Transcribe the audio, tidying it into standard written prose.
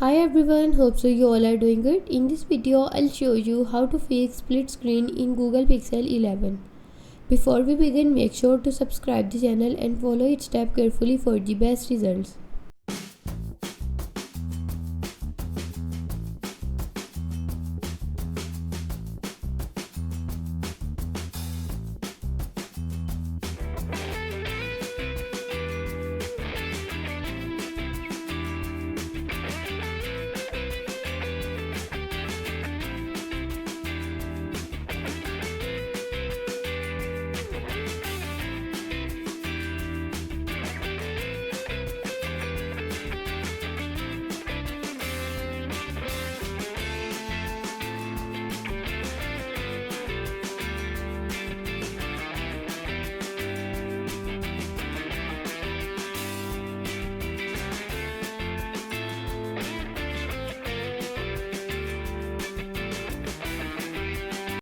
Hi everyone, hope so you all are doing good. In this video, I'll show you how to fix split screen in Google Pixel 11. Before we begin, make sure to subscribe the channel and follow each step carefully for the best results.